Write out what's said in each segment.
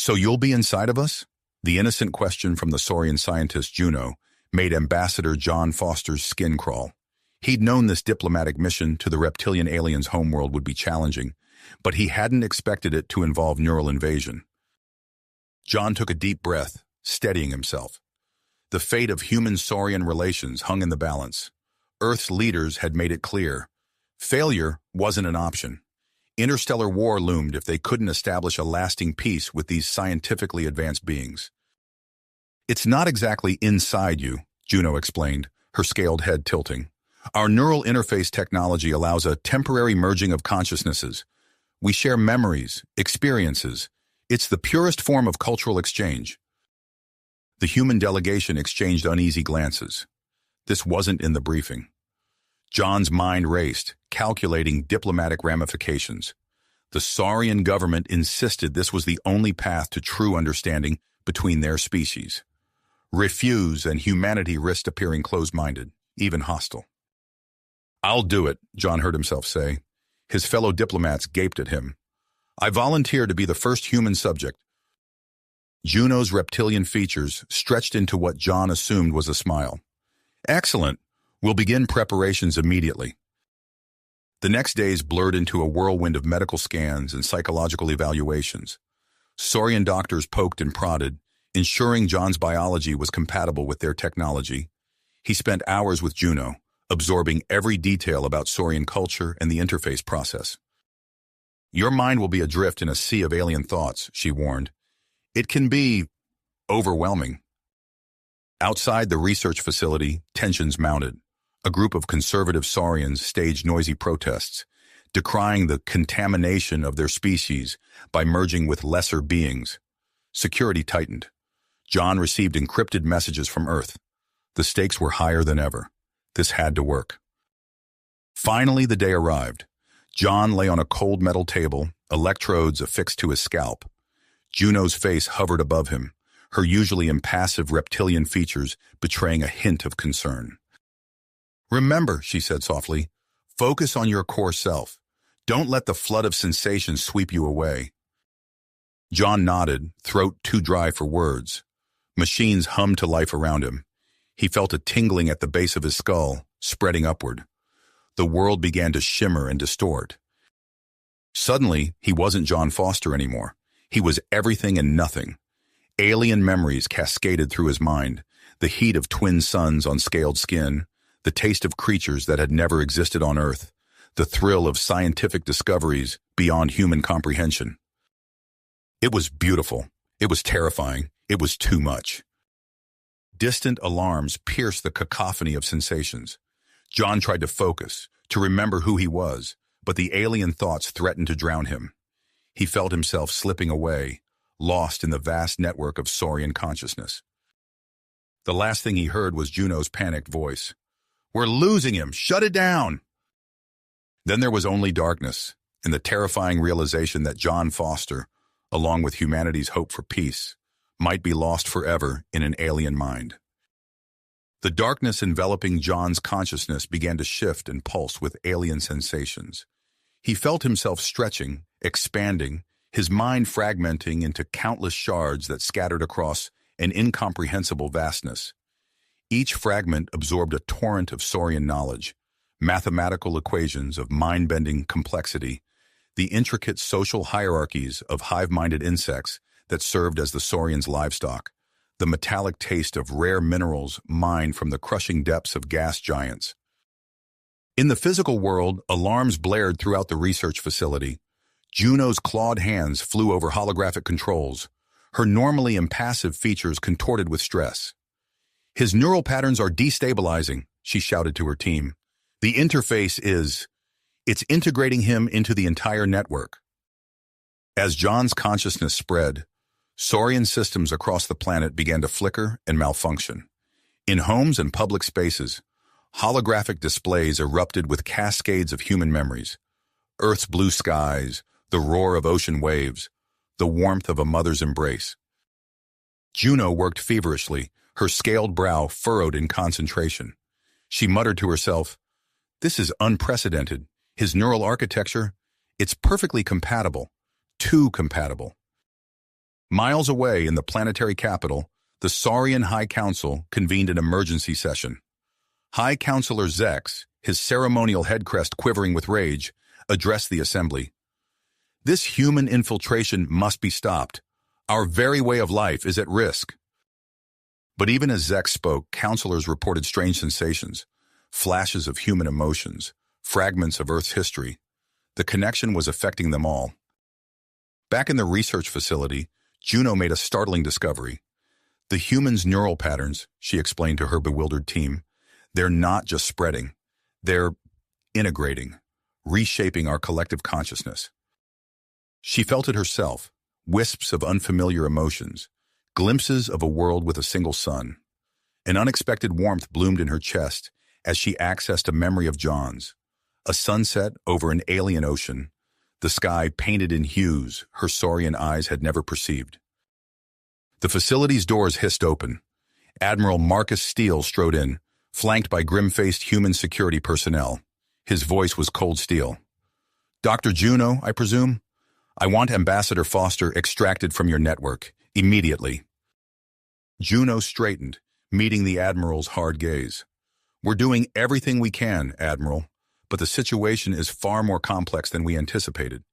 So you'll be inside of us? The innocent question from the Saurian scientist Juno made Ambassador John Foster's skin crawl. He'd known this diplomatic mission to the reptilian aliens' homeworld would be challenging, but he hadn't expected it to involve neural invasion. John took a deep breath, steadying himself. The fate of human-Saurian relations hung in the balance. Earth's leaders had made it clear. Failure wasn't an option. Interstellar war loomed if they couldn't establish a lasting peace with these scientifically advanced beings. It's not exactly inside you, Juno explained, her scaled head tilting. Our neural interface technology allows a temporary merging of consciousnesses. We share memories, experiences. It's the purest form of cultural exchange. The human delegation exchanged uneasy glances. This wasn't in the briefing. John's mind raced, calculating diplomatic ramifications. The Saurian government insisted this was the only path to true understanding between their species. Refuse and humanity risked appearing closed-minded, even hostile. I'll do it, John heard himself say. His fellow diplomats gaped at him. I volunteer to be the first human subject. Juno's reptilian features stretched into what John assumed was a smile. Excellent. We'll begin preparations immediately. The next days blurred into a whirlwind of medical scans and psychological evaluations. Saurian doctors poked and prodded, ensuring John's biology was compatible with their technology. He spent hours with Juno, absorbing every detail about Saurian culture and the interface process. Your mind will be adrift in a sea of alien thoughts, she warned. It can be overwhelming. Outside the research facility, tensions mounted. A group of conservative Saurians staged noisy protests, decrying the contamination of their species by merging with lesser beings. Security tightened. John received encrypted messages from Earth. The stakes were higher than ever. This had to work. Finally, the day arrived. John lay on a cold metal table, electrodes affixed to his scalp. Juno's face hovered above him, her usually impassive reptilian features betraying a hint of concern. Remember, she said softly, focus on your core self. Don't let the flood of sensations sweep you away. John nodded, throat too dry for words. Machines hummed to life around him. He felt a tingling at the base of his skull, spreading upward. The world began to shimmer and distort. Suddenly, he wasn't John Foster anymore. He was everything and nothing. Alien memories cascaded through his mind, the heat of twin suns on scaled skin, the taste of creatures that had never existed on Earth, the thrill of scientific discoveries beyond human comprehension. It was beautiful. It was terrifying. It was too much. Distant alarms pierced the cacophony of sensations. John tried to focus, to remember who he was, but the alien thoughts threatened to drown him. He felt himself slipping away, lost in the vast network of Saurian consciousness. The last thing he heard was Juno's panicked voice. We're losing him! Shut it down! Then there was only darkness, and the terrifying realization that John Foster, along with humanity's hope for peace, might be lost forever in an alien mind. The darkness enveloping John's consciousness began to shift and pulse with alien sensations. He felt himself stretching, expanding, his mind fragmenting into countless shards that scattered across an incomprehensible vastness. Each fragment absorbed a torrent of Saurian knowledge, mathematical equations of mind-bending complexity, the intricate social hierarchies of hive-minded insects that served as the Saurians' livestock, the metallic taste of rare minerals mined from the crushing depths of gas giants. In the physical world, alarms blared throughout the research facility. Juno's clawed hands flew over holographic controls, her normally impassive features contorted with stress. His neural patterns are destabilizing, she shouted to her team. The interface it's integrating him into the entire network. As John's consciousness spread, Saurian systems across the planet began to flicker and malfunction. In homes and public spaces, holographic displays erupted with cascades of human memories. Earth's blue skies, the roar of ocean waves, the warmth of a mother's embrace. Juno worked feverishly, her scaled brow furrowed in concentration. She muttered to herself, "This is unprecedented. His neural architecture, it's perfectly compatible. Too compatible." Miles away in the planetary capital, the Saurian High Council convened an emergency session. High Counselor Zex, his ceremonial head crest quivering with rage, addressed the assembly. This human infiltration must be stopped. Our very way of life is at risk. But even as Zex spoke, counselors reported strange sensations, flashes of human emotions, fragments of Earth's history. The connection was affecting them all. Back in the research facility, Juno made a startling discovery. The humans' neural patterns, she explained to her bewildered team, they're not just spreading, they're integrating, reshaping our collective consciousness. She felt it herself, wisps of unfamiliar emotions, glimpses of a world with a single sun. An unexpected warmth bloomed in her chest as she accessed a memory of John's. A sunset over an alien ocean, the sky painted in hues her saurian eyes had never perceived. The facility's doors hissed open. Admiral Marcus Steele strode in, flanked by grim-faced human security personnel. His voice was cold steel. "Dr. Juno, I presume? I want Ambassador Foster extracted from your network, immediately." Juno straightened, meeting the Admiral's hard gaze. "We're doing everything we can, Admiral, but the situation is far more complex than we anticipated."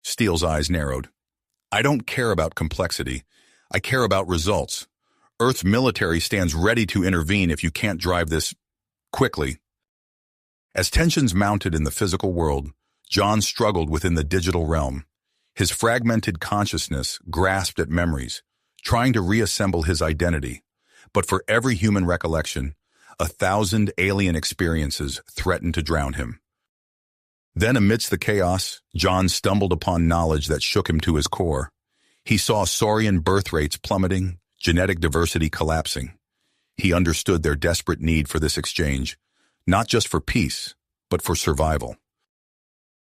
Steele's eyes narrowed. "I don't care about complexity. I care about results. Earth's military stands ready to intervene if you can't drive this quickly." As tensions mounted in the physical world, John struggled within the digital realm. His fragmented consciousness grasped at memories, trying to reassemble his identity. But for every human recollection, 1,000 alien experiences threatened to drown him. Then amidst the chaos, John stumbled upon knowledge that shook him to his core. He saw saurian birth rates plummeting, genetic diversity collapsing. He understood their desperate need for this exchange, not just for peace, but for survival.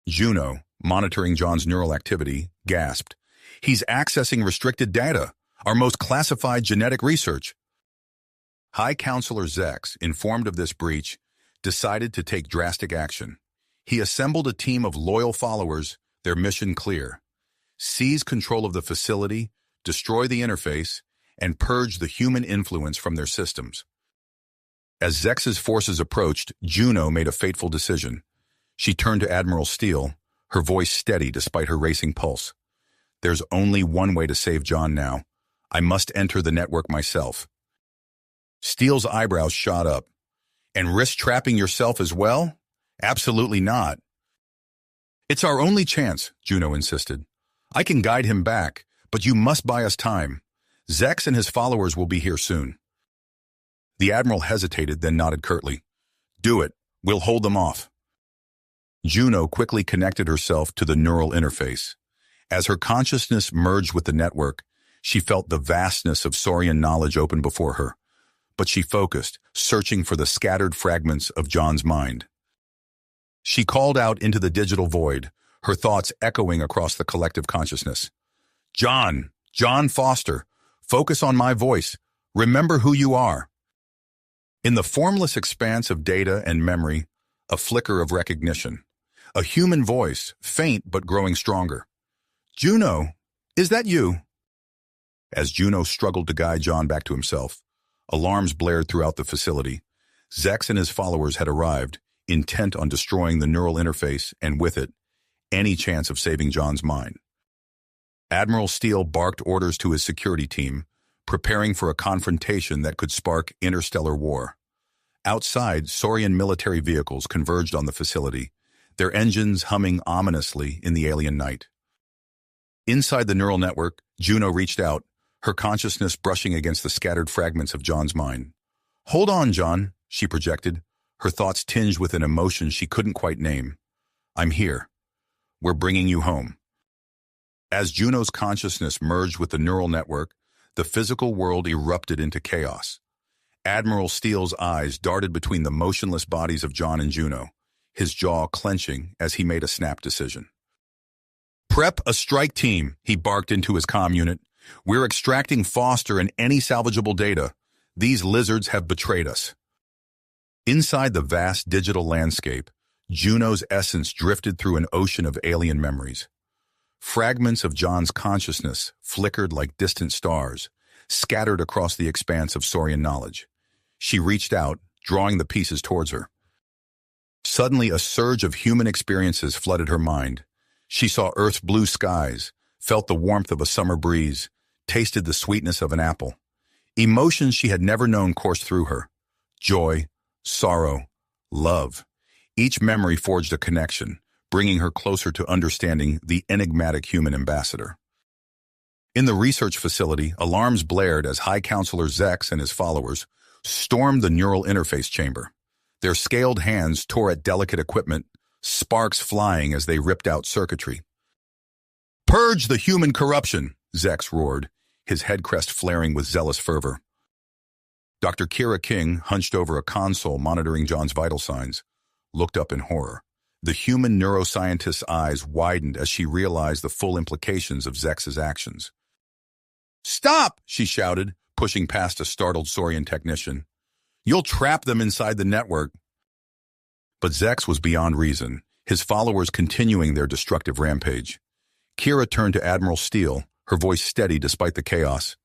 Juno, monitoring John's neural activity, gasped. "He's accessing restricted data, our most classified genetic research." High Counselor Zex, informed of this breach, decided to take drastic action. He assembled a team of loyal followers, their mission clear: seize control of the facility, destroy the interface, and purge the human influence from their systems. As Zex's forces approached, Juno made a fateful decision. She turned to Admiral Steele, her voice steady despite her racing pulse. "There's only one way to save John now. I must enter the network myself." Steele's eyebrows shot up. "And risk trapping yourself as well? Absolutely not." "It's our only chance," Juno insisted. "I can guide him back, but you must buy us time. Zex and his followers will be here soon." The Admiral hesitated, then nodded curtly. "Do it. We'll hold them off." Juno quickly connected herself to the neural interface. As her consciousness merged with the network, she felt the vastness of saurian knowledge open before her. But she focused, searching for the scattered fragments of John's mind. She called out into the digital void, her thoughts echoing across the collective consciousness. John Foster, focus on my voice. Remember who you are." In the formless expanse of data and memory, a flicker of recognition. A human voice, faint but growing stronger. "Juno, is that you?" As Juno struggled to guide John back to himself, alarms blared throughout the facility. Zex and his followers had arrived, intent on destroying the neural interface, and with it, any chance of saving John's mind. Admiral Steele barked orders to his security team, preparing for a confrontation that could spark interstellar war. Outside, Saurian military vehicles converged on the facility, their engines humming ominously in the alien night. Inside the neural network, Juno reached out, her consciousness brushing against the scattered fragments of John's mind. "Hold on, John," she projected, her thoughts tinged with an emotion she couldn't quite name. "I'm here. We're bringing you home." As Juno's consciousness merged with the neural network, the physical world erupted into chaos. Admiral Steele's eyes darted between the motionless bodies of John and Juno, his jaw clenching as he made a snap decision. "Prep a strike team," he barked into his comm unit. "We're extracting Foster and any salvageable data. These lizards have betrayed us." Inside the vast digital landscape, Juno's essence drifted through an ocean of alien memories. Fragments of John's consciousness flickered like distant stars, scattered across the expanse of Saurian knowledge. She reached out, drawing the pieces towards her. Suddenly, a surge of human experiences flooded her mind. She saw Earth's blue skies, felt the warmth of a summer breeze, tasted the sweetness of an apple. Emotions she had never known coursed through her. Joy, sorrow, love. Each memory forged a connection, bringing her closer to understanding the enigmatic human ambassador. In the research facility, alarms blared as High Counselor Zex and his followers stormed the neural interface chamber. Their scaled hands tore at delicate equipment, sparks flying as they ripped out circuitry. "Purge the human corruption!" Zex roared, his head crest flaring with zealous fervor. Dr. Kira King, hunched over a console monitoring John's vital signs, looked up in horror. The human neuroscientist's eyes widened as she realized the full implications of Zex's actions. "Stop!" she shouted, pushing past a startled Saurian technician. "You'll trap them inside the network." But Zex was beyond reason, his followers continuing their destructive rampage. Kira turned to Admiral Steele, her voice steady despite the chaos.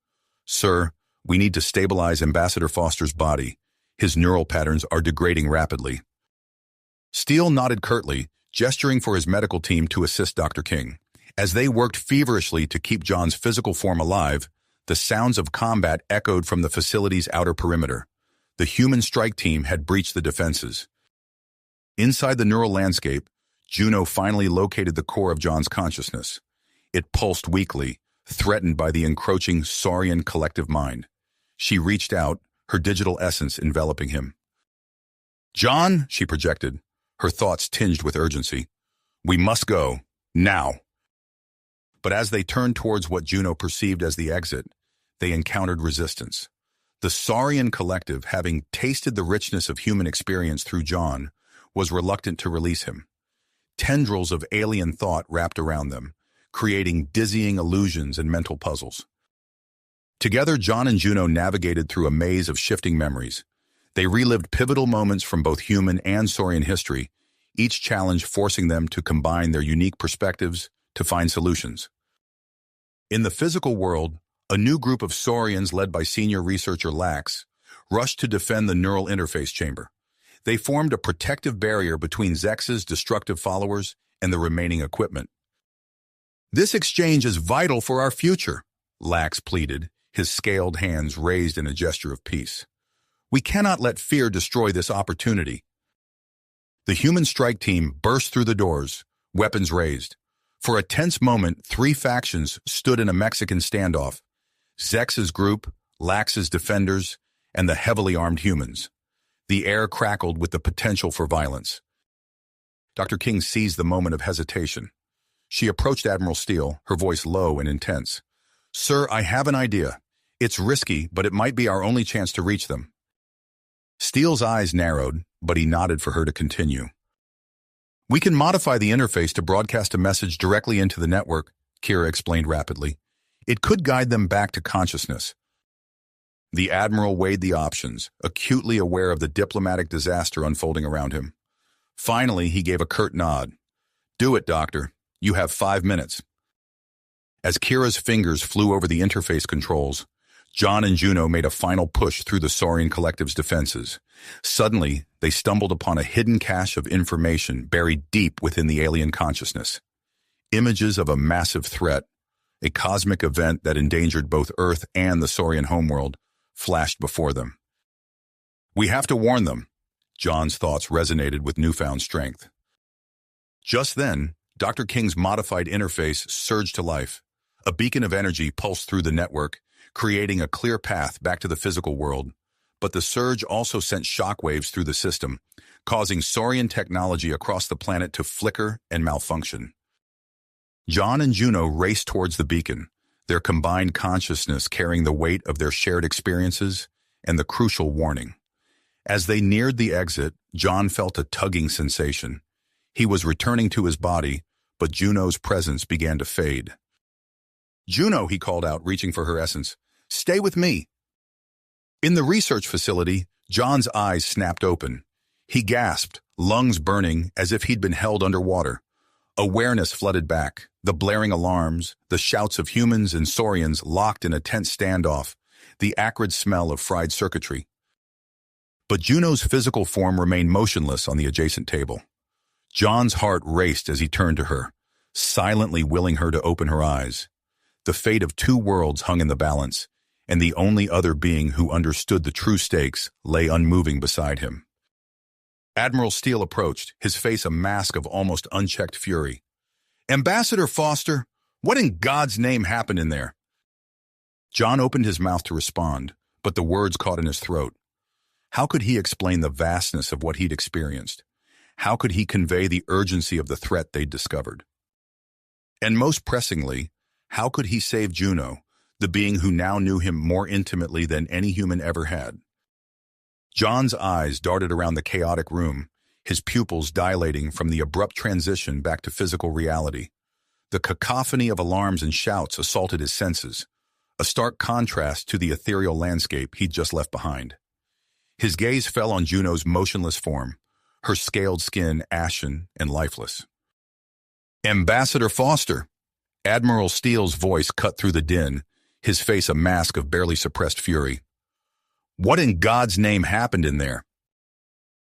"Sir, we need to stabilize Ambassador Foster's body. His neural patterns are degrading rapidly." Steele nodded curtly, gesturing for his medical team to assist Dr. King. As they worked feverishly to keep John's physical form alive, the sounds of combat echoed from the facility's outer perimeter. The human strike team had breached the defenses. Inside the neural landscape, Juno finally located the core of John's consciousness. It pulsed weakly, threatened by the encroaching Saurian collective mind. She reached out, her digital essence enveloping him. "John," she projected, her thoughts tinged with urgency. "We must go, now." But as they turned towards what Juno perceived as the exit, they encountered resistance. The Saurian collective, having tasted the richness of human experience through John, was reluctant to release him. Tendrils of alien thought wrapped around them, creating dizzying illusions and mental puzzles. Together, John and Juno navigated through a maze of shifting memories. They relived pivotal moments from both human and Saurian history, each challenge forcing them to combine their unique perspectives to find solutions. In the physical world, a new group of Saurians led by senior researcher Lax rushed to defend the neural interface chamber. They formed a protective barrier between Zex's destructive followers and the remaining equipment. "This exchange is vital for our future," Lax pleaded, his scaled hands raised in a gesture of peace. "We cannot let fear destroy this opportunity." The human strike team burst through the doors, weapons raised. For a tense moment, three factions stood in a Mexican standoff: Zex's group, Lax's defenders, and the heavily armed humans. The air crackled with the potential for violence. Dr. King seized the moment of hesitation. She approached Admiral Steele, her voice low and intense. "Sir, I have an idea. It's risky, but it might be our only chance to reach them." Steele's eyes narrowed, but he nodded for her to continue. "We can modify the interface to broadcast a message directly into the network," Kira explained rapidly. "It could guide them back to consciousness." The Admiral weighed the options, acutely aware of the diplomatic disaster unfolding around him. Finally, he gave a curt nod. "Do it, Doctor. You have 5 minutes." As Kira's fingers flew over the interface controls, John and Juno made a final push through the Saurian collective's defenses. Suddenly, they stumbled upon a hidden cache of information buried deep within the alien consciousness. Images of a massive threat, a cosmic event that endangered both Earth and the Saurian homeworld, flashed before them. "We have to warn them." John's thoughts resonated with newfound strength. Just then, Dr. King's modified interface surged to life. A beacon of energy pulsed through the network, creating a clear path back to the physical world. But the surge also sent shockwaves through the system, causing Saurian technology across the planet to flicker and malfunction. John and Juno raced towards the beacon, their combined consciousness carrying the weight of their shared experiences and the crucial warning. As they neared the exit, John felt a tugging sensation. He was returning to his body, but Juno's presence began to fade. "Juno," he called out, reaching for her essence, "stay with me." In the research facility, John's eyes snapped open. He gasped, lungs burning as if he'd been held underwater. Awareness flooded back, The blaring alarms, the shouts of humans and saurians locked in a tense standoff, the acrid smell of fried circuitry. But Juno's physical form remained motionless on the adjacent table. John's heart raced as he turned to her, silently willing her to open her eyes. The fate of two worlds hung in the balance, and the only other being who understood the true stakes lay unmoving beside him. Admiral Steele approached, his face a mask of almost unchecked fury. "Ambassador Foster, what in God's name happened in there?" John opened his mouth to respond, but the words caught in his throat. How could he explain the vastness of what he'd experienced? How could he convey the urgency of the threat they'd discovered? And most pressingly, how could he save Juno, the being who now knew him more intimately than any human ever had? John's eyes darted around the chaotic room, his pupils dilating from the abrupt transition back to physical reality. The cacophony of alarms and shouts assaulted his senses, a stark contrast to the ethereal landscape he'd just left behind. His gaze fell on Juno's motionless form, her scaled skin ashen and lifeless. "Ambassador Foster!" Admiral Steele's voice cut through the din, his face a mask of barely suppressed fury. "What in God's name happened in there?"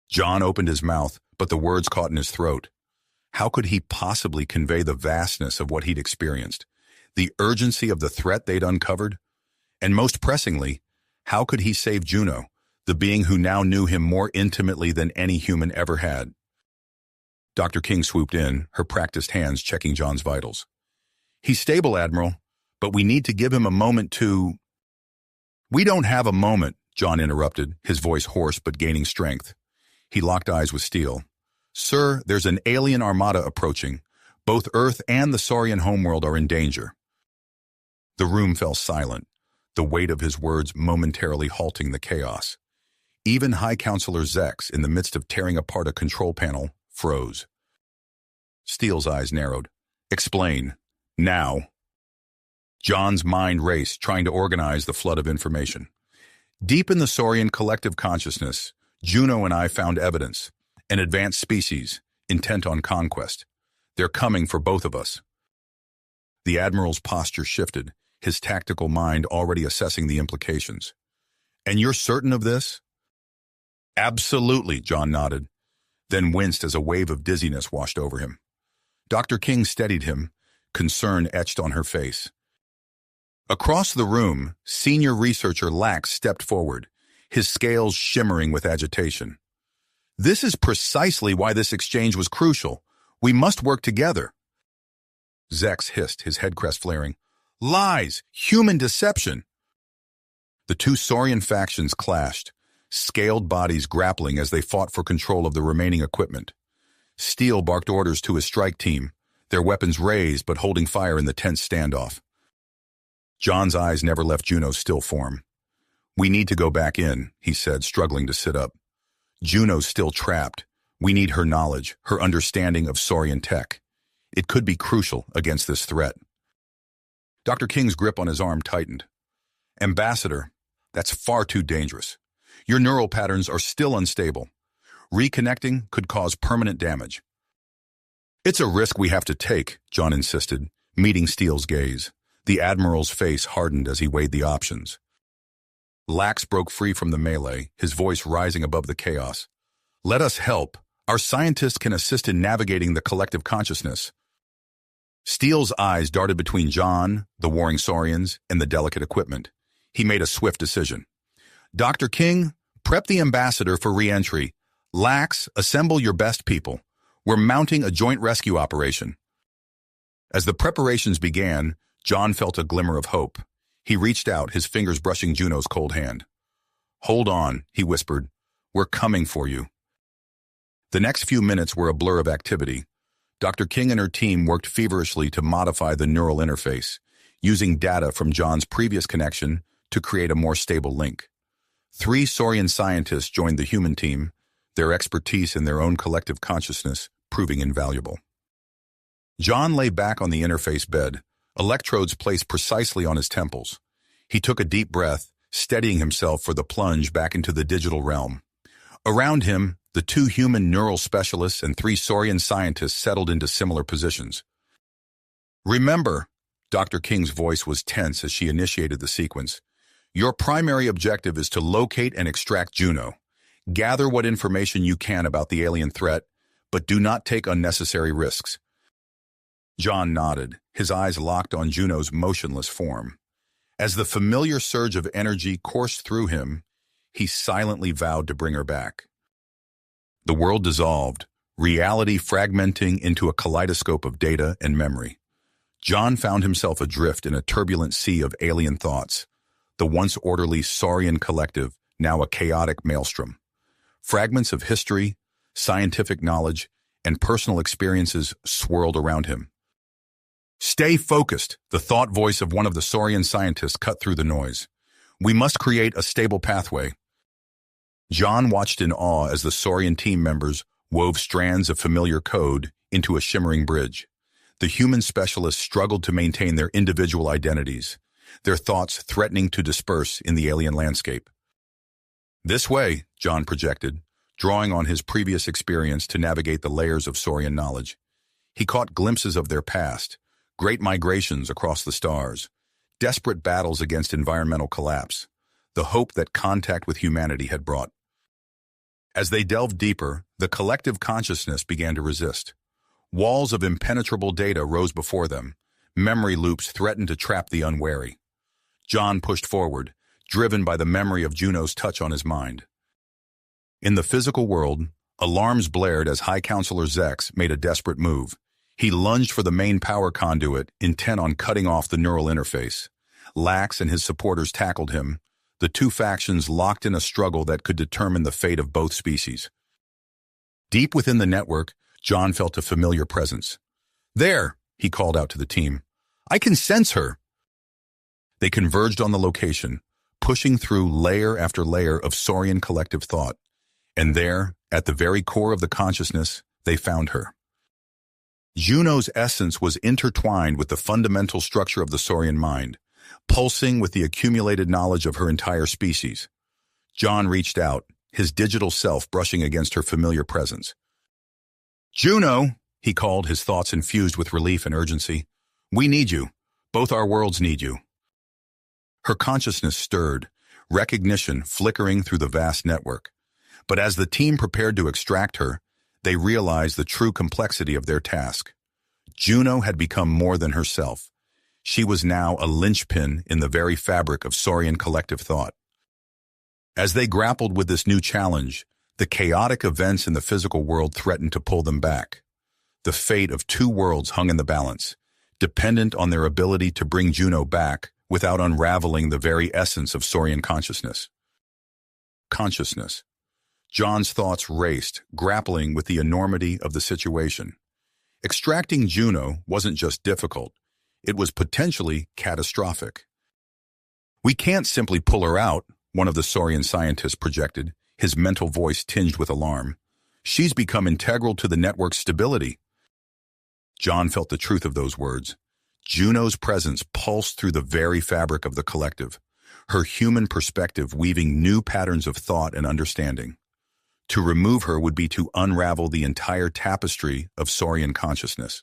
John opened his mouth, but the words caught in his throat. How could he possibly convey the vastness of what he'd experienced, the urgency of the threat they'd uncovered? And most pressingly, how could he save Juno, the being who now knew him more intimately than any human ever had? Dr. King swooped in, her practiced hands checking John's vitals. "He's stable, Admiral, but we need to give him a moment to—" "We don't have a moment," John interrupted, his voice hoarse but gaining strength. He locked eyes with Steele. "Sir, there's an alien armada approaching. Both Earth and the Saurian homeworld are in danger." The room fell silent, the weight of his words momentarily halting the chaos. Even High Counselor Zex, in the midst of tearing apart a control panel, froze. Steele's eyes narrowed. "Explain. Now." John's mind raced, trying to organize the flood of information. "Deep in the Saurian collective consciousness, Juno and I found evidence. An advanced species, intent on conquest. They're coming for both of us." The Admiral's posture shifted, his tactical mind already assessing the implications. "And you're certain of this?" "Absolutely," John nodded, then winced as a wave of dizziness washed over him. Dr. King steadied him, concern etched on her face. Across the room, senior researcher Lax stepped forward, his scales shimmering with agitation. "This is precisely why this exchange was crucial. We must work together." Zex hissed, his head crest flaring. "Lies! Human deception!" The two Saurian factions clashed, scaled bodies grappling as they fought for control of the remaining equipment. Steele barked orders to his strike team, their weapons raised but holding fire in the tense standoff. John's eyes never left Juno's still form. "We need to go back in," he said, struggling to sit up. "Juno's still trapped. We need her knowledge, her understanding of Saurian tech. It could be crucial against this threat." Dr. King's grip on his arm tightened. "Ambassador, that's far too dangerous. Your neural patterns are still unstable. Reconnecting could cause permanent damage." "It's a risk we have to take," John insisted, meeting Steele's gaze. The Admiral's face hardened as he weighed the options. Lax broke free from the melee, his voice rising above the chaos. "Let us help. Our scientists can assist in navigating the collective consciousness." Steele's eyes darted between John, the warring Saurians, and the delicate equipment. He made a swift decision. "Dr. King, prep the ambassador for re-entry. Lax, assemble your best people. We're mounting a joint rescue operation." As the preparations began, John felt a glimmer of hope. He reached out, his fingers brushing Juno's cold hand. "Hold on," he whispered. "We're coming for you." The next few minutes were a blur of activity. Dr. King and her team worked feverishly to modify the neural interface, using data from John's previous connection to create a more stable link. 3 Saurian scientists joined the human team, their expertise in their own collective consciousness proving invaluable. John lay back on the interface bed, electrodes placed precisely on his temples. He took a deep breath, steadying himself for the plunge back into the digital realm. Around him, the 2 human neural specialists and 3 Saurian scientists settled into similar positions. Remember, Dr. King's voice was tense as she initiated the sequence. Your primary objective is to locate and extract Juno. Gather what information you can about the alien threat, but do not take unnecessary risks. John nodded, his eyes locked on Juno's motionless form. As the familiar surge of energy coursed through him, he silently vowed to bring her back. The world dissolved, reality fragmenting into a kaleidoscope of data and memory. John found himself adrift in a turbulent sea of alien thoughts, the once orderly Saurian collective, now a chaotic maelstrom. Fragments of history, scientific knowledge, and personal experiences swirled around him. Stay focused, the thought voice of one of the Saurian scientists cut through the noise. We must create a stable pathway. John watched in awe as the Saurian team members wove strands of familiar code into a shimmering bridge. The human specialists struggled to maintain their individual identities, their thoughts threatening to disperse in the alien landscape. This way, John projected, drawing on his previous experience to navigate the layers of Saurian knowledge. He caught glimpses of their past, great migrations across the stars, desperate battles against environmental collapse, the hope that contact with humanity had brought. As they delved deeper, the collective consciousness began to resist. Walls of impenetrable data rose before them. Memory loops threatened to trap the unwary. John pushed forward, driven by the memory of Juno's touch on his mind. In the physical world, alarms blared as High Counselor Zex made a desperate move. He lunged for the main power conduit, intent on cutting off the neural interface. Lax and his supporters tackled him, the two factions locked in a struggle that could determine the fate of both species. Deep within the network, John felt a familiar presence. "There," he called out to the team. "I can sense her." They converged on the location, pushing through layer after layer of Saurian collective thought. And there, at the very core of the consciousness, they found her. Juno's essence was intertwined with the fundamental structure of the Saurian mind, pulsing with the accumulated knowledge of her entire species. John reached out, his digital self brushing against her familiar presence. "Juno," he called, his thoughts infused with relief and urgency. "We need you. Both our worlds need you." Her consciousness stirred, recognition flickering through the vast network. But as the team prepared to extract her, they realized the true complexity of their task. Juno had become more than herself. She was now a linchpin in the very fabric of Saurian collective thought. As they grappled with this new challenge, the chaotic events in the physical world threatened to pull them back. The fate of two worlds hung in the balance, dependent on their ability to bring Juno back without unraveling the very essence of Saurian consciousness. Consciousness. John's thoughts raced, grappling with the enormity of the situation. Extracting Juno wasn't just difficult, it was potentially catastrophic. "We can't simply pull her out," one of the Saurian scientists projected, his mental voice tinged with alarm. "She's become integral to the network's stability." John felt the truth of those words. Juno's presence pulsed through the very fabric of the collective, her human perspective weaving new patterns of thought and understanding. To remove her would be to unravel the entire tapestry of Saurian consciousness.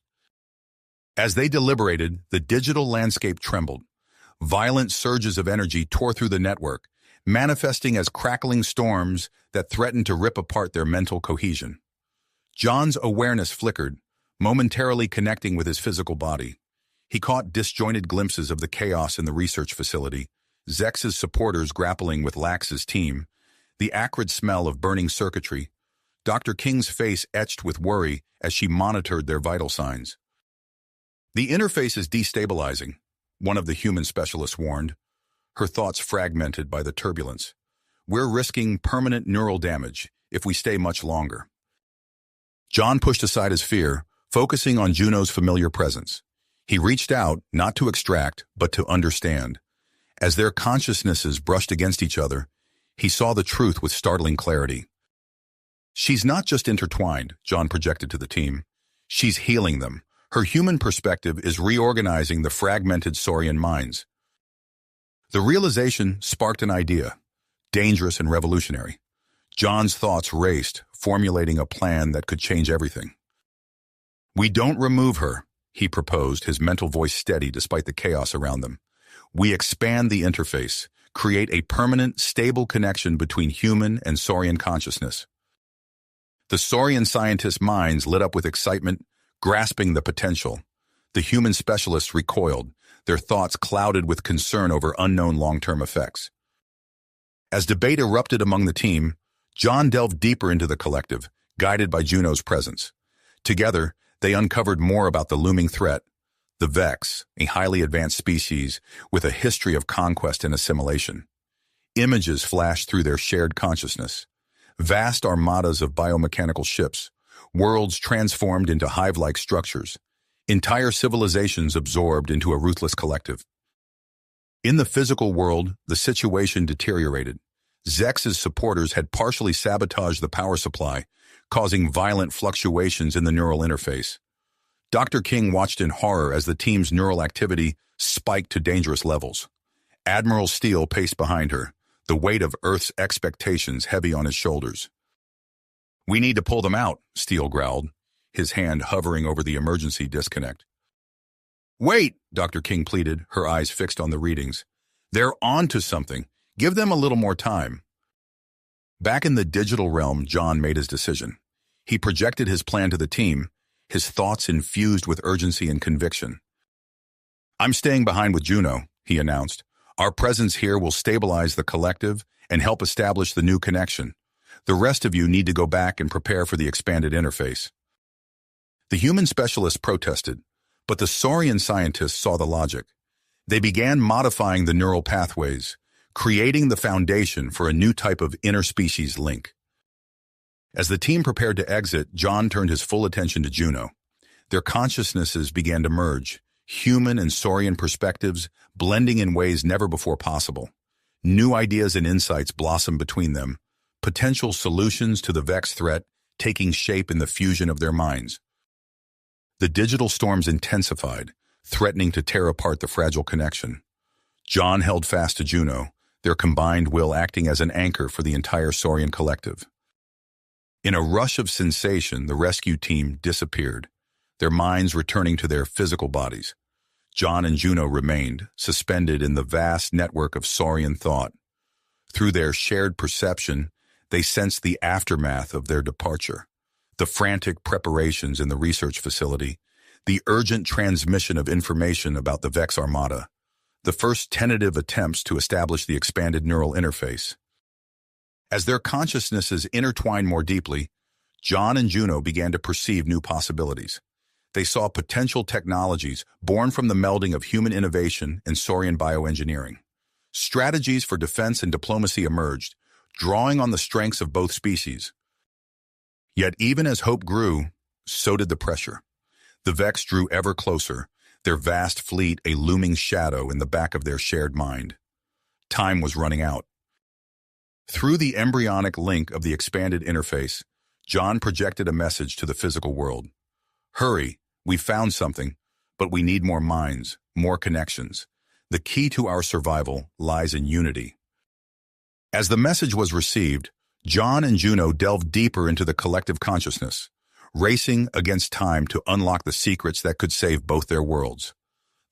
As they deliberated, the digital landscape trembled. Violent surges of energy tore through the network, manifesting as crackling storms that threatened to rip apart their mental cohesion. John's awareness flickered, momentarily connecting with his physical body. He caught disjointed glimpses of the chaos in the research facility, Zex's supporters grappling with Lax's team, the acrid smell of burning circuitry, Dr. King's face etched with worry as she monitored their vital signs. "The interface is destabilizing," one of the human specialists warned, her thoughts fragmented by the turbulence. "We're risking permanent neural damage if we stay much longer." John pushed aside his fear, focusing on Juno's familiar presence. He reached out, not to extract, but to understand. As their consciousnesses brushed against each other, he saw the truth with startling clarity. "She's not just intertwined," John projected to the team. "She's healing them. Her human perspective is reorganizing the fragmented Saurian minds." The realization sparked an idea, dangerous and revolutionary. John's thoughts raced, formulating a plan that could change everything. "We don't remove her," he proposed, his mental voice steady despite the chaos around them. We expand the interface, create a permanent, stable connection between human and saurian consciousness. The saurian scientists' minds lit up with excitement, grasping the potential. The human specialists recoiled, their thoughts clouded with concern over unknown long-term effects. As debate erupted among the team, John delved deeper into the collective, guided by Juno's presence. Together, they uncovered more about the looming threat, the Vex, a highly advanced species with a history of conquest and assimilation. Images flashed through their shared consciousness. Vast armadas of biomechanical ships, worlds transformed into hive-like structures, entire civilizations absorbed into a ruthless collective. In the physical world, the situation deteriorated. Zex's supporters had partially sabotaged the power supply, causing violent fluctuations in the neural interface. Dr. King watched in horror as the team's neural activity spiked to dangerous levels. Admiral Steele paced behind her, the weight of Earth's expectations heavy on his shoulders. "We need to pull them out," Steele growled, his hand hovering over the emergency disconnect. "Wait," Dr. King pleaded, her eyes fixed on the readings. "They're on to something. Give them a little more time." Back in the digital realm, John made his decision. He projected his plan to the team, his thoughts infused with urgency and conviction. "I'm staying behind with Juno," he announced. "Our presence here will stabilize the collective and help establish the new connection. The rest of you need to go back and prepare for the expanded interface." The human specialists protested, but the saurian scientists saw the logic. They began modifying the neural pathways, creating the foundation for a new type of interspecies link. As the team prepared to exit, John turned his full attention to Juno. Their consciousnesses began to merge, human and saurian perspectives blending in ways never before possible. New ideas and insights blossomed between them, potential solutions to the Vex threat taking shape in the fusion of their minds. The digital storms intensified, threatening to tear apart the fragile connection. John held fast to Juno, their combined will acting as an anchor for the entire saurian collective. In a rush of sensation, the rescue team disappeared, their minds returning to their physical bodies. John and Juno remained, suspended in the vast network of saurian thought. Through their shared perception, they sensed the aftermath of their departure, the frantic preparations in the research facility, the urgent transmission of information about the Vex Armada, the first tentative attempts to establish the expanded neural interface. As their consciousnesses intertwined more deeply, John and Juno began to perceive new possibilities. They saw potential technologies born from the melding of human innovation and saurian bioengineering. Strategies for defense and diplomacy emerged, drawing on the strengths of both species. Yet even as hope grew, so did the pressure. The Vex drew ever closer, their vast fleet a looming shadow in the back of their shared mind. Time was running out. Through the embryonic link of the expanded interface, John projected a message to the physical world. "Hurry, we found something, but we need more minds, more connections. The key to our survival lies in unity." As the message was received, John and Juno delved deeper into the collective consciousness, racing against time to unlock the secrets that could save both their worlds.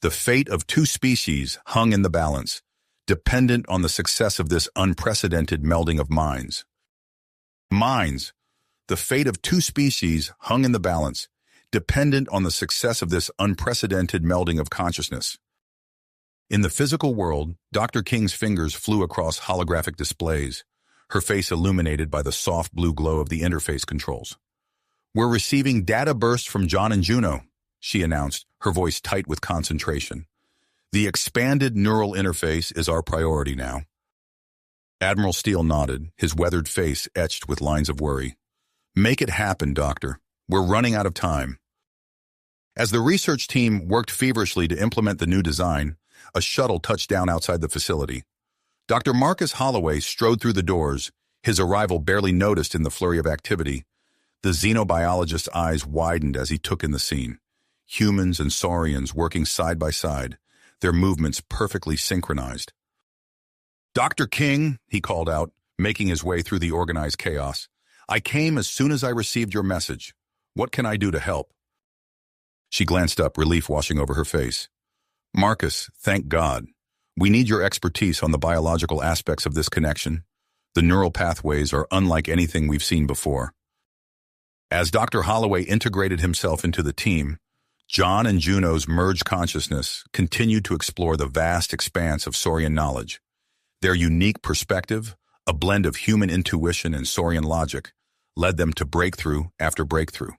The fate of two species hung in the balance, dependent on the success of this unprecedented melding of minds. Minds. The fate of two species hung in the balance, dependent on the success of this unprecedented melding of consciousness. In the physical world, Dr. King's fingers flew across holographic displays, her face illuminated by the soft blue glow of the interface controls. "We're receiving data bursts from John and Juno," she announced, her voice tight with concentration. "The expanded neural interface is our priority now." Admiral Steele nodded, his weathered face etched with lines of worry. "Make it happen, Doctor. We're running out of time." As the research team worked feverishly to implement the new design, a shuttle touched down outside the facility. Dr. Marcus Holloway strode through the doors, his arrival barely noticed in the flurry of activity. The xenobiologist's eyes widened as he took in the scene. Humans and saurians working side by side, their movements perfectly synchronized. "Dr. King," he called out, making his way through the organized chaos. "I came as soon as I received your message. What can I do to help?" She glanced up, relief washing over her face. Marcus, thank God. We need your expertise on the biological aspects of this connection. The neural pathways are unlike anything we've seen before. As Dr. Holloway integrated himself into the team, John and Juno's merged consciousness continued to explore the vast expanse of Saurian knowledge. Their unique perspective, a blend of human intuition and Saurian logic, led them to breakthrough after breakthrough.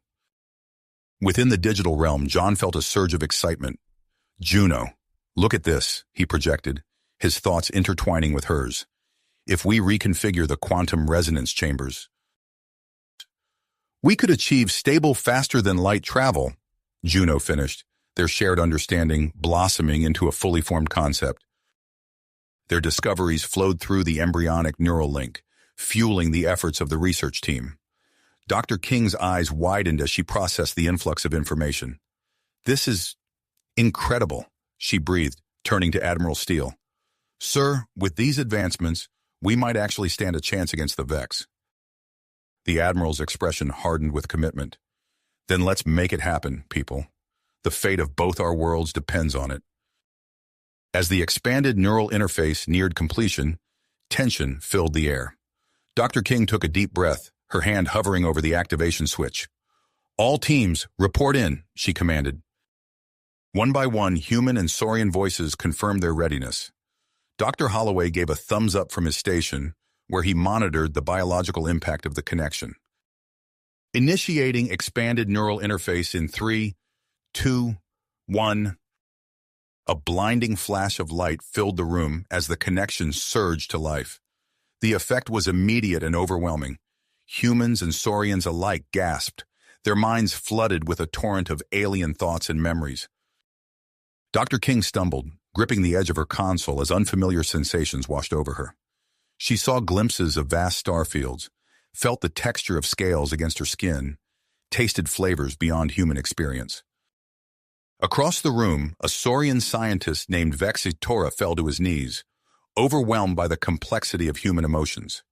Within the digital realm, John felt a surge of excitement. Juno, look at this, he projected, his thoughts intertwining with hers. If we reconfigure the quantum resonance chambers, we could achieve stable faster-than-light travel, Juno finished, their shared understanding blossoming into a fully formed concept. Their discoveries flowed through the embryonic neural link, fueling the efforts of the research team. Dr. King's eyes widened as she processed the influx of information. This is incredible, she breathed, turning to Admiral Steele. Sir, with these advancements, we might actually stand a chance against the Vex. The Admiral's expression hardened with commitment. Then let's make it happen, people. The fate of both our worlds depends on it. As the expanded neural interface neared completion, tension filled the air. Dr. King took a deep breath, her hand hovering over the activation switch. All teams, report in, she commanded. One by one, human and Saurian voices confirmed their readiness. Dr. Holloway gave a thumbs up from his station, where he monitored the biological impact of the connection. Initiating expanded neural interface in 3, 2, 1. A blinding flash of light filled the room as the connection surged to life. The effect was immediate and overwhelming. Humans and Saurians alike gasped, their minds flooded with a torrent of alien thoughts and memories. Dr. King stumbled, gripping the edge of her console as unfamiliar sensations washed over her. She saw glimpses of vast star fields, felt the texture of scales against her skin, tasted flavors beyond human experience. Across the room, a Saurian scientist named Vexitora fell to his knees, overwhelmed by the complexity of human emotions.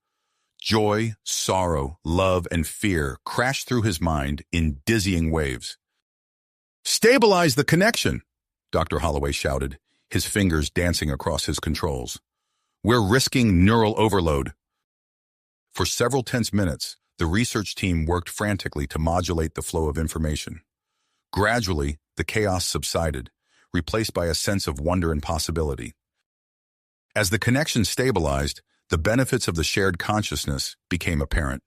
Joy, sorrow, love, and fear crashed through his mind in dizzying waves. "Stabilize the connection!" Dr. Holloway shouted, his fingers dancing across his controls. "We're risking neural overload." For several tense minutes, the research team worked frantically to modulate the flow of information. Gradually, the chaos subsided, replaced by a sense of wonder and possibility. As the connection stabilized, the benefits of the shared consciousness became apparent.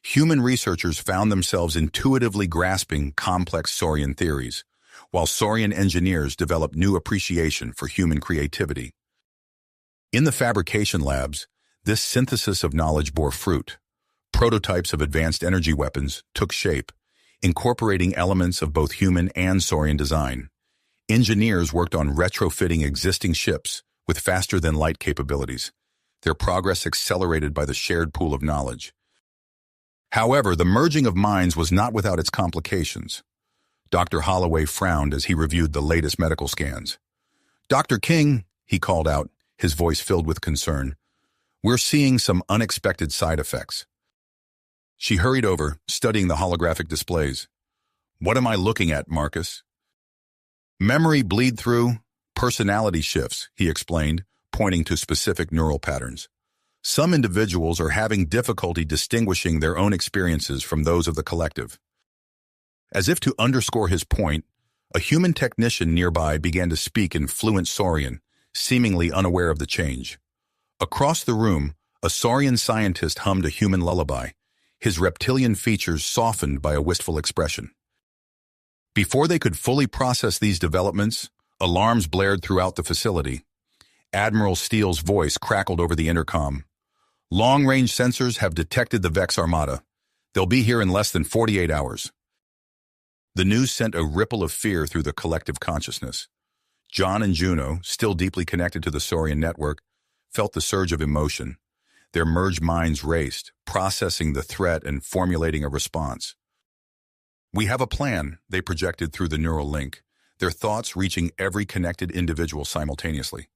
Human researchers found themselves intuitively grasping complex Saurian theories, while Saurian engineers developed new appreciation for human creativity. In the fabrication labs, this synthesis of knowledge bore fruit. Prototypes of advanced energy weapons took shape, incorporating elements of both human and Saurian design. Engineers worked on retrofitting existing ships with faster-than-light capabilities, their progress accelerated by the shared pool of knowledge. However, the merging of minds was not without its complications. Dr. Holloway frowned as he reviewed the latest medical scans. "Dr. King," he called out, his voice filled with concern, "we're seeing some unexpected side effects." She hurried over, studying the holographic displays. "What am I looking at, Marcus?" "Memory bleed-through, personality shifts," he explained, pointing to specific neural patterns. "Some individuals are having difficulty distinguishing their own experiences from those of the collective." As if to underscore his point, a human technician nearby began to speak in fluent Saurian, seemingly unaware of the change. Across the room, a Saurian scientist hummed a human lullaby, his reptilian features softened by a wistful expression. Before they could fully process these developments, alarms blared throughout the facility. Admiral Steele's voice crackled over the intercom. "Long-range sensors have detected the Vex Armada. They'll be here in less than 48 hours. The news sent a ripple of fear through the collective consciousness. John and Juno, still deeply connected to the Saurian network, felt the surge of emotion. Their merged minds raced, processing the threat and formulating a response. "We have a plan," they projected through the neural link, their thoughts reaching every connected individual simultaneously.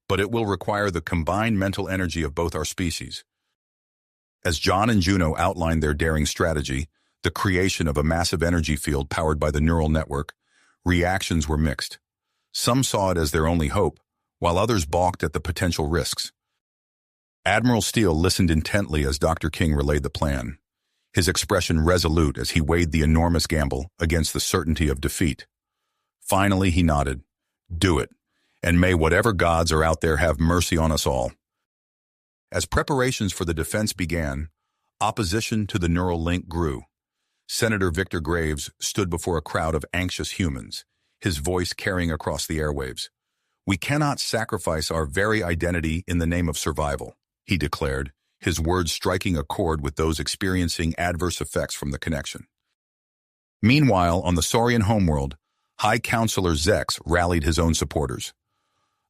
"But it will require the combined mental energy of both our species." As John and Juno outlined their daring strategy, the creation of a massive energy field powered by the neural network, Reactions were mixed. Some saw it as their only hope, while others balked at the potential risks. Admiral Steele listened intently as Dr. King relayed the plan, his expression resolute as he weighed the enormous gamble against the certainty of defeat. Finally, he nodded. "Do it, and may whatever gods are out there have mercy on us all." As preparations for the defense began, opposition to the neural link grew. Senator Victor Graves stood before a crowd of anxious humans, his voice carrying across the airwaves. "We cannot sacrifice our very identity in the name of survival," he declared, his words striking a chord with those experiencing adverse effects from the connection. Meanwhile, on the Saurian homeworld, High Counselor Zex rallied his own supporters.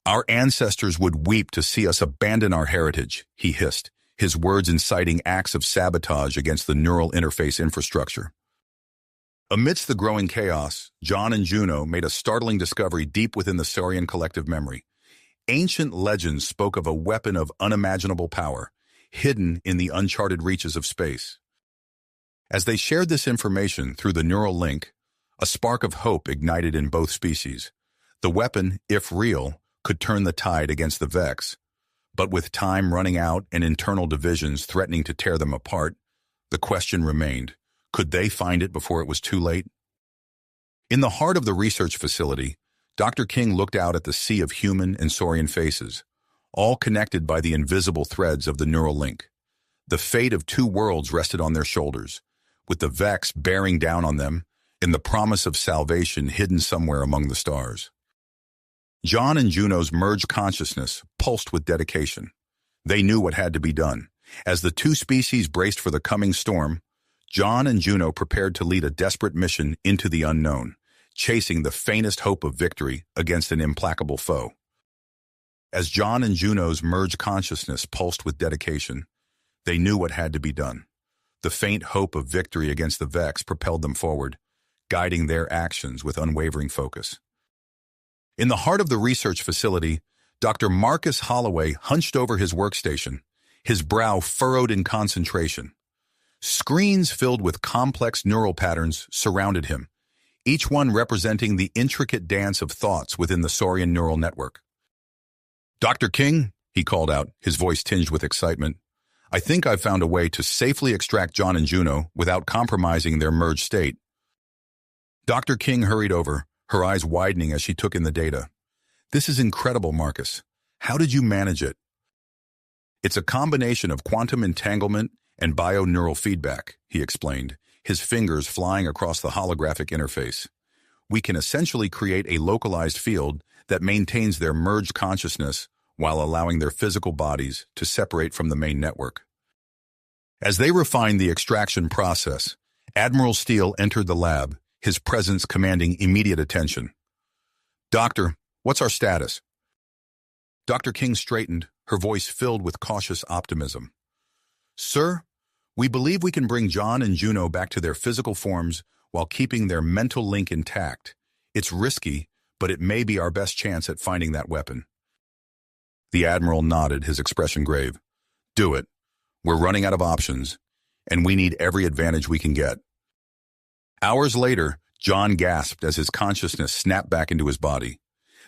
"Our ancestors would weep to see us abandon our heritage," he hissed, his words inciting acts of sabotage against the neural interface infrastructure. Amidst the growing chaos, John and Juno made a startling discovery deep within the Saurian collective memory. Ancient legends spoke of a weapon of unimaginable power, hidden in the uncharted reaches of space. As they shared this information through the neural link, a spark of hope ignited in both species. The weapon, if real, could turn the tide against the Vex. But with time running out and internal divisions threatening to tear them apart, the question remained, could they find it before it was too late? In the heart of the research facility, Dr. King looked out at the sea of human and Saurian faces, all connected by the invisible threads of the neural link. The fate of two worlds rested on their shoulders, with the Vex bearing down on them and the promise of salvation hidden somewhere among the stars. John and Juno's merged consciousness pulsed with dedication. They knew what had to be done. As the two species braced for the coming storm, John and Juno prepared to lead a desperate mission into the unknown, chasing the faintest hope of victory against an implacable foe. As John and Juno's merged consciousness pulsed with dedication, they knew what had to be done. The faint hope of victory against the Vex propelled them forward, guiding their actions with unwavering focus. In the heart of the research facility, Dr. Marcus Holloway hunched over his workstation, his brow furrowed in concentration. Screens filled with complex neural patterns surrounded him, each one representing the intricate dance of thoughts within the Saurian neural network. "Dr. King," he called out, his voice tinged with excitement, "I think I've found a way to safely extract John and Juno without compromising their merged state." Dr. King hurried over, her eyes widening as she took in the data. "This is incredible, Marcus. How did you manage it?" "It's a combination of quantum entanglement and bio-neural feedback," he explained, his fingers flying across the holographic interface. "We can essentially create a localized field that maintains their merged consciousness while allowing their physical bodies to separate from the main network." As they refined the extraction process, Admiral Steele entered the lab, his presence commanding immediate attention. "Doctor, what's our status?" Dr. King straightened, her voice filled with cautious optimism. "Sir, we believe we can bring John and Juno back to their physical forms while keeping their mental link intact. It's risky, but it may be our best chance at finding that weapon." The Admiral nodded, his expression grave. "Do it. We're running out of options, and we need every advantage we can get." Hours later, John gasped as his consciousness snapped back into his body.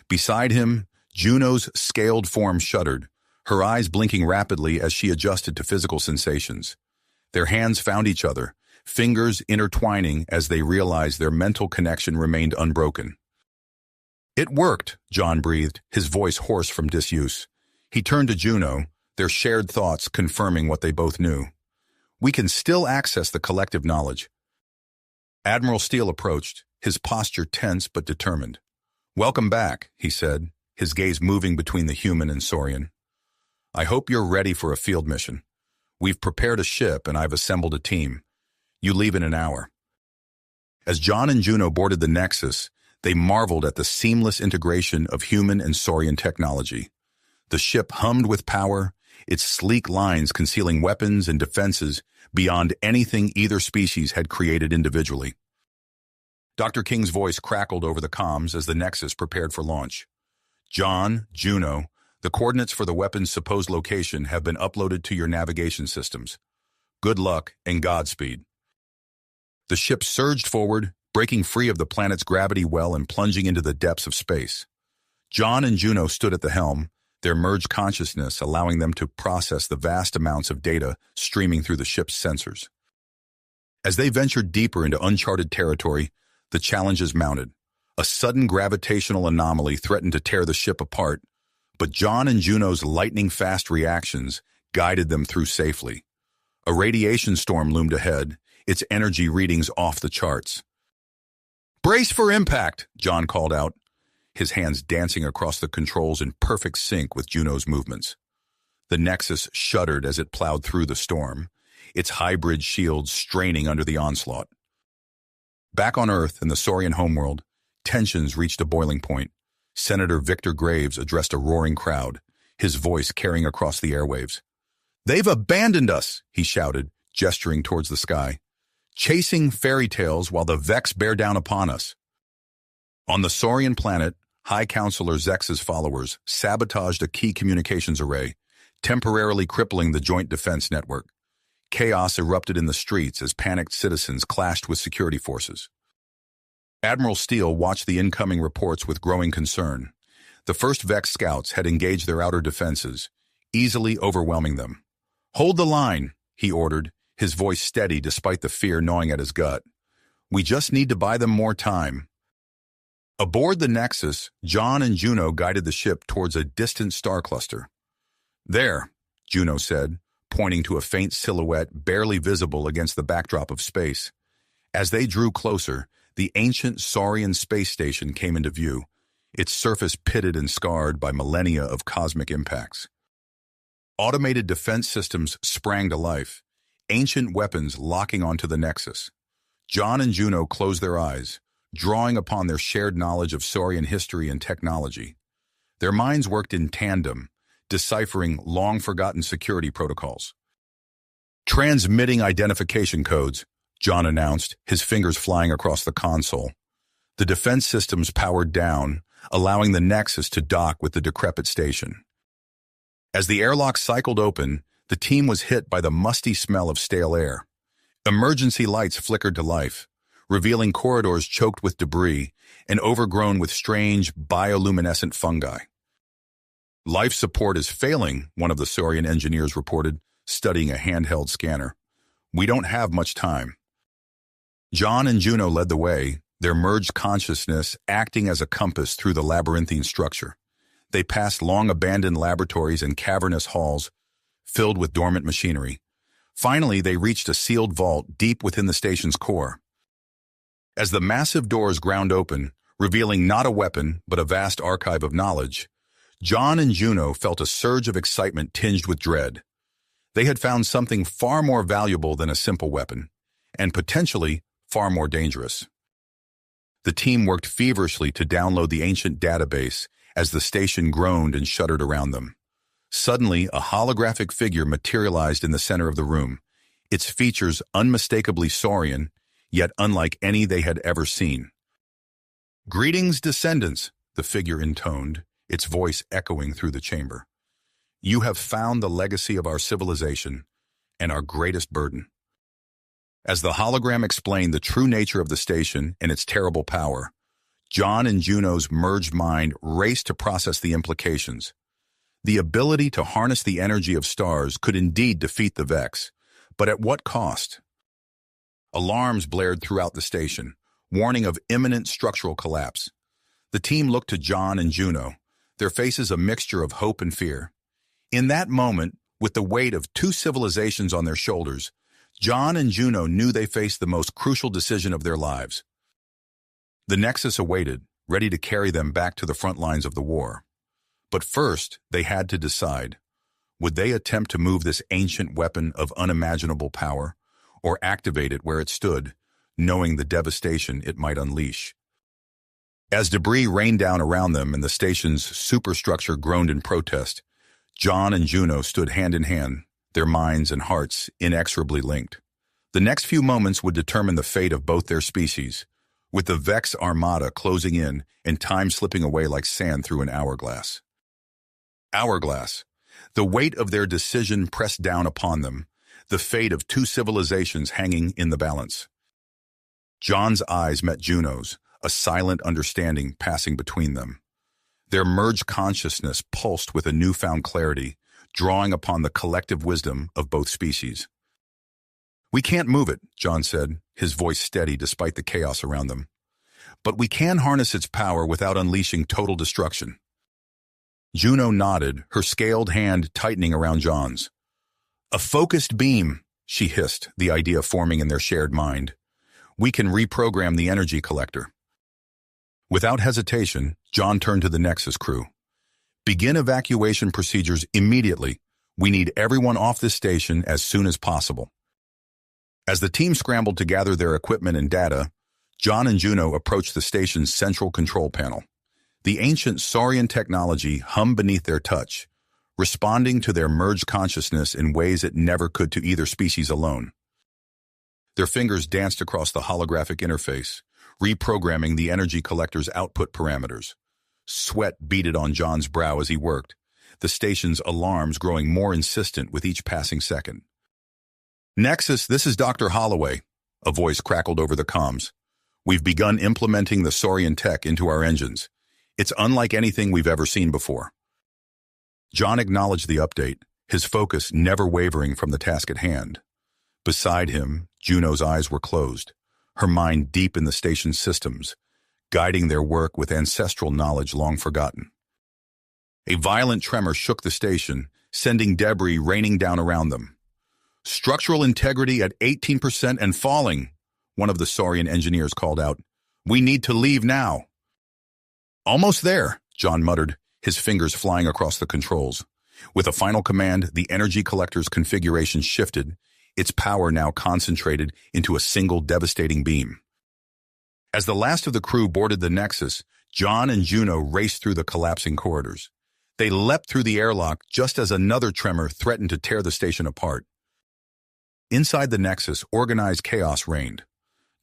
Beside him, Juno's scaled form shuddered, her eyes blinking rapidly as she adjusted to physical sensations. Their hands found each other, fingers intertwining as they realized their mental connection remained unbroken. "It worked," John breathed, his voice hoarse from disuse. He turned to Juno, their shared thoughts confirming what they both knew. "We can still access the collective knowledge." Admiral Steele approached, his posture tense but determined. "Welcome back," he said, his gaze moving between the human and Saurian. "I hope you're ready for a field mission. We've prepared a ship and I've assembled a team. You leave in an hour." As John and Juno boarded the Nexus, they marveled at the seamless integration of human and Saurian technology. The ship hummed with power, its sleek lines concealing weapons and defenses beyond anything either species had created individually. Dr. King's voice crackled over the comms as the Nexus prepared for launch. "John, Juno, the coordinates for the weapon's supposed location have been uploaded to your navigation systems. Good luck and Godspeed." The ship surged forward, breaking free of the planet's gravity well and plunging into the depths of space. John and Juno stood at the helm, their merged consciousness allowing them to process the vast amounts of data streaming through the ship's sensors. As they ventured deeper into uncharted territory, the challenges mounted. A sudden gravitational anomaly threatened to tear the ship apart, but John and Juno's lightning-fast reactions guided them through safely. A radiation storm loomed ahead, its energy readings off the charts. "Brace for impact," John called out, his hands dancing across the controls in perfect sync with Juno's movements. The Nexus shuddered as it plowed through the storm, its hybrid shields straining under the onslaught. Back on Earth in the Saurian homeworld, tensions reached a boiling point. Senator Victor Graves addressed a roaring crowd, his voice carrying across the airwaves. "They've abandoned us," he shouted, gesturing towards the sky. "Chasing fairy tales while the Vex bear down upon us." On the Saurian planet, High Counselor Zex's followers sabotaged a key communications array, temporarily crippling the Joint Defense Network. Chaos erupted in the streets as panicked citizens clashed with security forces. Admiral Steele watched the incoming reports with growing concern. The first Vex scouts had engaged their outer defenses, easily overwhelming them. "Hold the line," he ordered, his voice steady despite the fear gnawing at his gut. "We just need to buy them more time." Aboard the Nexus, John and Juno guided the ship towards a distant star cluster. "There," Juno said, pointing to a faint silhouette barely visible against the backdrop of space. As they drew closer, the ancient Saurian space station came into view, its surface pitted and scarred by millennia of cosmic impacts. Automated defense systems sprang to life, ancient weapons locking onto the Nexus. John and Juno closed their eyes, drawing upon their shared knowledge of Saurian history and technology. Their minds worked in tandem, deciphering long-forgotten security protocols. "Transmitting identification codes," John announced, his fingers flying across the console. The defense systems powered down, allowing the Nexus to dock with the decrepit station. As the airlock cycled open, the team was hit by the musty smell of stale air. Emergency lights flickered to life, revealing corridors choked with debris and overgrown with strange bioluminescent fungi. "Life support is failing," one of the Saurian engineers reported, studying a handheld scanner. "We don't have much time." John and Juno led the way, their merged consciousness acting as a compass through the labyrinthine structure. They passed long-abandoned laboratories and cavernous halls filled with dormant machinery. Finally, they reached a sealed vault deep within the station's core. As the massive doors ground open, revealing not a weapon but a vast archive of knowledge, John and Juno felt a surge of excitement tinged with dread. They had found something far more valuable than a simple weapon, and potentially far more dangerous. The team worked feverishly to download the ancient database as the station groaned and shuddered around them. Suddenly, a holographic figure materialized in the center of the room, its features unmistakably Saurian, yet unlike any they had ever seen. "Greetings, descendants," the figure intoned, its voice echoing through the chamber. "You have found the legacy of our civilization and our greatest burden." As the hologram explained the true nature of the station and its terrible power, John and Juno's merged mind raced to process the implications. The ability to harness the energy of stars could indeed defeat the Vex, but at what cost? Alarms blared throughout the station, warning of imminent structural collapse. The team looked to John and Juno, their faces a mixture of hope and fear. In that moment, with the weight of two civilizations on their shoulders, John and Juno knew they faced the most crucial decision of their lives. The Nexus awaited, ready to carry them back to the front lines of the war. But first, they had to decide. Would they attempt to move this ancient weapon of unimaginable power, or activate it where it stood, knowing the devastation it might unleash? As debris rained down around them and the station's superstructure groaned in protest, John and Juno stood hand in hand, their minds and hearts inexorably linked. The next few moments would determine the fate of both their species, with the Vex armada closing in and time slipping away like sand through an hourglass. Hourglass. The weight of their decision pressed down upon them, the fate of two civilizations hanging in the balance. John's eyes met Juno's, a silent understanding passing between them. Their merged consciousness pulsed with a newfound clarity, drawing upon the collective wisdom of both species. "We can't move it," John said, his voice steady despite the chaos around them. "But we can harness its power without unleashing total destruction." Juno nodded, her scaled hand tightening around John's. "A focused beam," she hissed, the idea forming in their shared mind. "We can reprogram the energy collector." Without hesitation, John turned to the Nexus crew. "Begin evacuation procedures immediately. We need everyone off this station as soon as possible." As the team scrambled to gather their equipment and data, John and Juno approached the station's central control panel. The ancient Saurian technology hummed beneath their touch, responding to their merged consciousness in ways it never could to either species alone. Their fingers danced across the holographic interface, reprogramming the energy collector's output parameters. Sweat beaded on John's brow as he worked, the station's alarms growing more insistent with each passing second. "Nexus, this is Dr. Holloway," a voice crackled over the comms. "We've begun implementing the Saurian tech into our engines. It's unlike anything we've ever seen before." John acknowledged the update, his focus never wavering from the task at hand. Beside him, Juno's eyes were closed, her mind deep in the station's systems, guiding their work with ancestral knowledge long forgotten. A violent tremor shook the station, sending debris raining down around them. "Structural integrity at 18% and falling," one of the Saurian engineers called out. "We need to leave now." "Almost there," John muttered, his fingers flying across the controls. With a final command, the energy collector's configuration shifted, its power now concentrated into a single devastating beam. As the last of the crew boarded the Nexus, John and Juno raced through the collapsing corridors. They leapt through the airlock just as another tremor threatened to tear the station apart. Inside the Nexus, organized chaos reigned.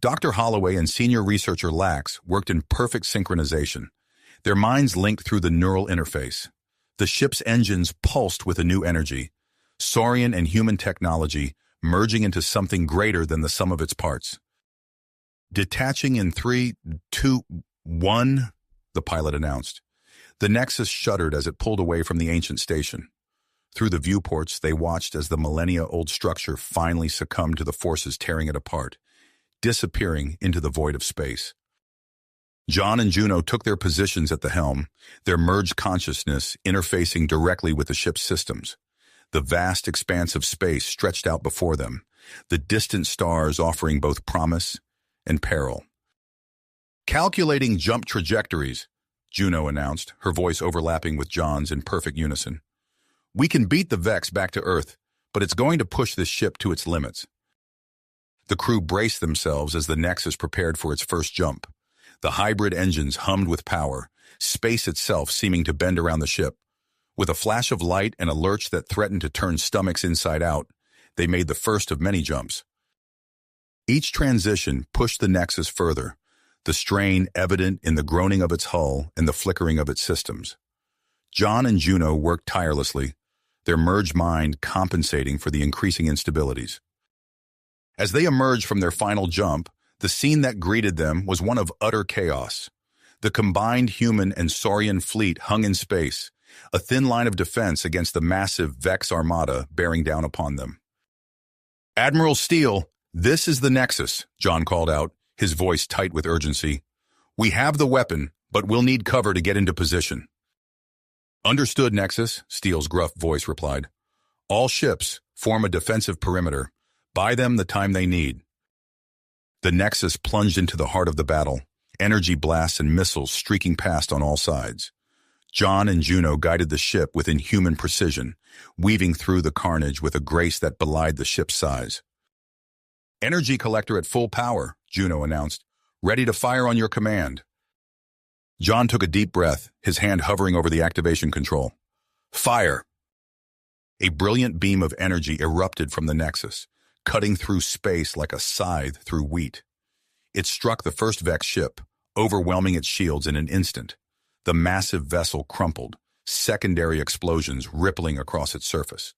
Dr. Holloway and senior researcher Lax worked in perfect synchronization, their minds linked through the neural interface. The ship's engines pulsed with a new energy, Saurian and human technology merging into something greater than the sum of its parts. "Detaching in 3, 2, 1, the pilot announced. The Nexus shuddered as it pulled away from the ancient station. Through the viewports, they watched as the millennia-old structure finally succumbed to the forces tearing it apart, disappearing into the void of space. John and Juno took their positions at the helm, their merged consciousness interfacing directly with the ship's systems. The vast expanse of space stretched out before them, the distant stars offering both promise and peril. "Calculating jump trajectories," Juno announced, her voice overlapping with John's in perfect unison. "We can beat the Vex back to Earth, but it's going to push this ship to its limits." The crew braced themselves as the Nexus prepared for its first jump. The hybrid engines hummed with power, space itself seeming to bend around the ship. With a flash of light and a lurch that threatened to turn stomachs inside out, they made the first of many jumps. Each transition pushed the Nexus further, the strain evident in the groaning of its hull and the flickering of its systems. John and Juno worked tirelessly, their merged mind compensating for the increasing instabilities. As they emerged from their final jump, the scene that greeted them was one of utter chaos. The combined human and Saurian fleet hung in space, a thin line of defense against the massive Vex armada bearing down upon them. "Admiral Steele, this is the Nexus," John called out, his voice tight with urgency. "We have the weapon, but we'll need cover to get into position." "Understood, Nexus," Steele's gruff voice replied. "All ships form a defensive perimeter. Buy them the time they need." The Nexus plunged into the heart of the battle, energy blasts and missiles streaking past on all sides. John and Juno guided the ship with inhuman precision, weaving through the carnage with a grace that belied the ship's size. "Energy collector at full power," Juno announced, "ready to fire on your command." John took a deep breath, his hand hovering over the activation control. "Fire!" A brilliant beam of energy erupted from the Nexus, cutting through space like a scythe through wheat. It struck the first Vex ship, overwhelming its shields in an instant. The massive vessel crumpled, secondary explosions rippling across its surface.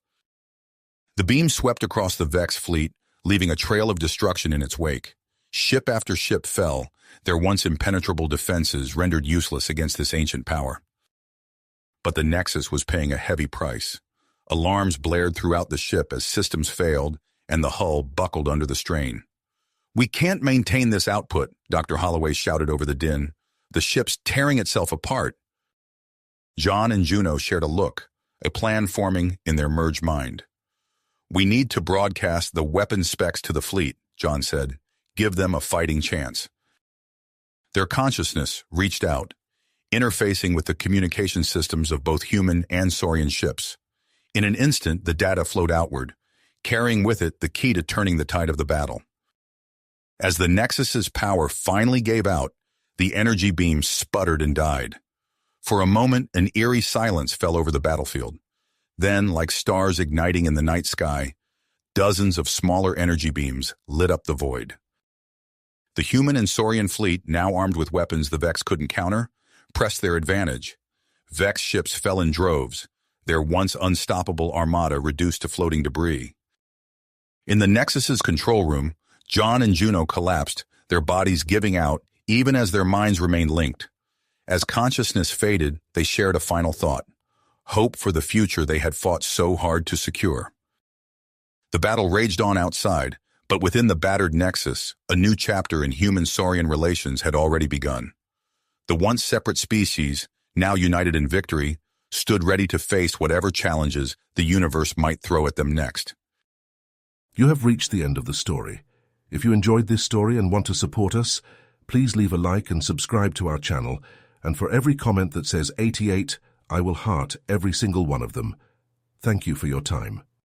The beam swept across the Vex fleet, leaving a trail of destruction in its wake. Ship after ship fell, their once impenetrable defenses rendered useless against this ancient power. But the Nexus was paying a heavy price. Alarms blared throughout the ship as systems failed and the hull buckled under the strain. "We can't maintain this output," Dr. Holloway shouted over the din. "The ship's tearing itself apart." John and Juno shared a look, a plan forming in their merged mind. "We need to broadcast the weapon specs to the fleet," John said. "Give them a fighting chance." Their consciousness reached out, interfacing with the communication systems of both human and Saurian ships. In an instant, the data flowed outward, carrying with it the key to turning the tide of the battle. As the Nexus's power finally gave out, the energy beams sputtered and died. For a moment, an eerie silence fell over the battlefield. Then, like stars igniting in the night sky, dozens of smaller energy beams lit up the void. The human and Saurian fleet, now armed with weapons the Vex couldn't counter, pressed their advantage. Vex ships fell in droves, their once unstoppable armada reduced to floating debris. In the Nexus's control room, John and Juno collapsed, their bodies giving out even as their minds remained linked. As consciousness faded, they shared a final thought: hope for the future they had fought so hard to secure. The battle raged on outside, but within the battered Nexus, a new chapter in human-Saurian relations had already begun. The once separate species, now united in victory, stood ready to face whatever challenges the universe might throw at them next. You have reached the end of the story. If you enjoyed this story and want to support us, please leave a like and subscribe to our channel, and for every comment that says 88, I will heart every single one of them. Thank you for your time.